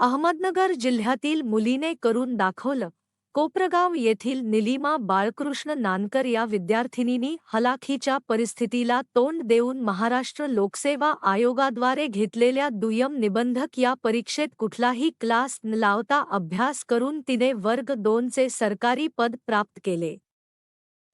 अहमदनगर जिल्ह्यातील मुलीने करून दाखवलं. कोपरगाव येथील निलिमा बाळकृष्ण नानकर या विद्यार्थिनीनी हलाखीच्या परिस्थितीला तोंड देऊन महाराष्ट्र लोकसेवा आयोगाद्वारे घेतलेल्या दुय्यम निबंधक या परीक्षेत कुठलाही क्लास न लावता अभ्यास करून तिने वर्ग 2चे सरकारी पद प्राप्त केले.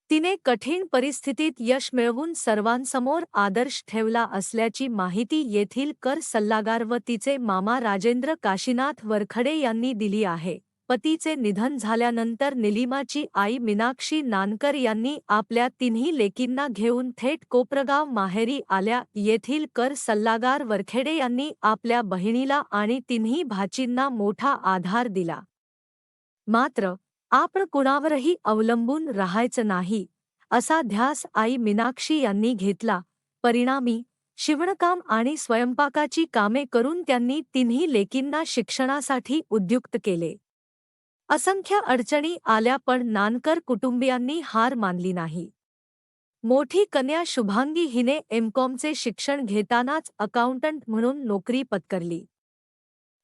तिने कठीण परिस्थितीत यश मिळवून सर्वांसमोर आदर्श ठेवला असल्याची माहिती येथील कर सल्लागार व तिचे मामा राजेंद्र काशीनाथ वरखडे यांनी दिली आहे. पतीचे निधन झाल्यानंतर निलिमाची आई मीनाक्षी नानकर यांनी आपल्या तिन्ही लेकींना घेऊन थेट कोपरगाव माहेरी आल्या. येथील कर सल्लागार वरखेडे यांनी आपल्या बहिणीला आणि तिन्ही भाचींना मोठा आधार दिला. मात्र आपण कुणावरही अवलंबून राहायचं नाही, असा ध्यास आई मीनाक्षी यांनी घेतला. परिणामी शिवणकाम आणि स्वयंपाकाची कामे करून त्यांनी तिन्ही लेकींना शिक्षणासाठी उद्युक्त केले. असंख्य अडचणी आल्या पण नानकर कुटुंबियांनी हार मानली नाही. मोठी कन्या शुभांगी हिने एमकॉमचे शिक्षण घेतानाच अकाउंटंट म्हणून नोकरी पत्करली.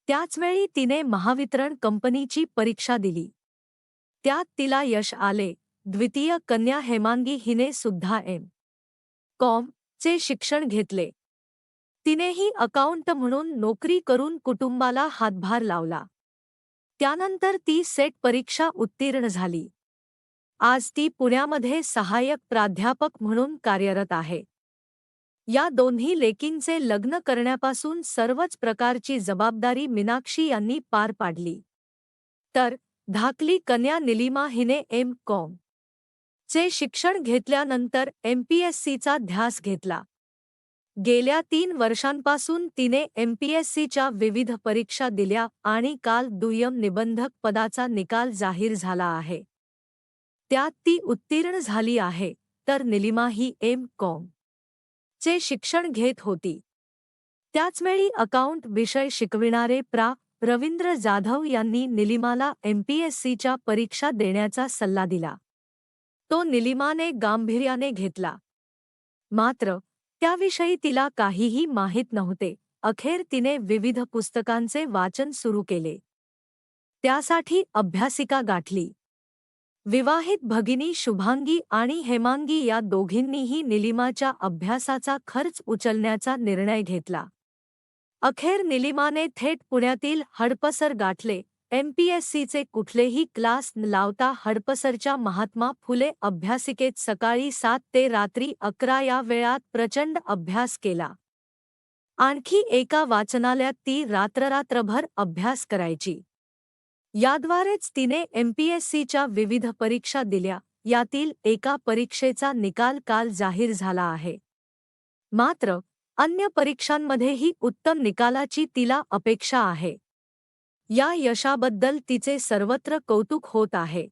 त्याचवेळी तिने महावितरण कंपनीची परीक्षा दिली. त्यात तिला यश आले. द्वितीय कन्या हेमांगी हिने सुद्धा एम. चे शिक्षण घेतले. तिनेही अकाउंट म्हणून नोकरी करून कुटुंबाला हातभार लावला. त्यानंतर ती सेट परीक्षा उत्तीर्ण झाली. आज ती पुण्यामध्ये सहाय्यक प्राध्यापक म्हणून कार्यरत आहे. या दोन्ही लेकींचे लग्न करण्यापासून सर्वच प्रकारची जबाबदारी मीनाक्षी यांनी पार पाडली. तर धाकली कन्या निलिमा हिने एम. चे शिक्षण घेतल्यानंतर MPSCचा ध्यास घेतला. गेल्या 3 वर्षांपासून तिने MPSCच्या विविध परीक्षा दिल्या आणि काल दुय्यम निबंधक पदाचा निकाल जाहीर झाला आहे. त्यात ती उत्तीर्ण झाली आहे. तर निलिमा ही एम. चे शिक्षण घेत होती. त्याचवेळी अकाउंट विषय शिकविणारे रवींद्र जाधव यांनी निलिमाला MPSCच्या परीक्षा देण्याचा सल्ला दिला. तो निलिमाने गांभीर्याने घेतला. मात्र त्याविषयी तिला काहीही माहीत नव्हते. अखेर तिने विविध पुस्तकांचे वाचन सुरू केले. त्यासाठी अभ्यासिका गाठली. विवाहित भगिनी शुभांगी आणि हेमांगी या दोघींनीही निलिमाच्या अभ्यासाचा खर्च उचलण्याचा निर्णय घेतला. अखेर निलिमाने थेट पुण्यातील हडपसर गाठले. MPSCचे कुठलेही क्लास न लावता हडपसरच्या महात्मा फुले अभ्यासिकेत सकाळी 7 ते रात्री 11 या वेळात प्रचंड अभ्यास केला. आणखी एका वाचनालयात ती रात्रभर अभ्यास करायची. याद्वारेच तिने MPSCच्या विविध परीक्षा दिल्या. यातील एका परीक्षेचा निकाल काल जाहीर झाला आहे. मात्र अन्य परीक्षांमध्येही उत्तम निकालाची तिला अपेक्षा आहे. या यशाबद्दल तिचे सर्वत्र कौतुक होत आहे.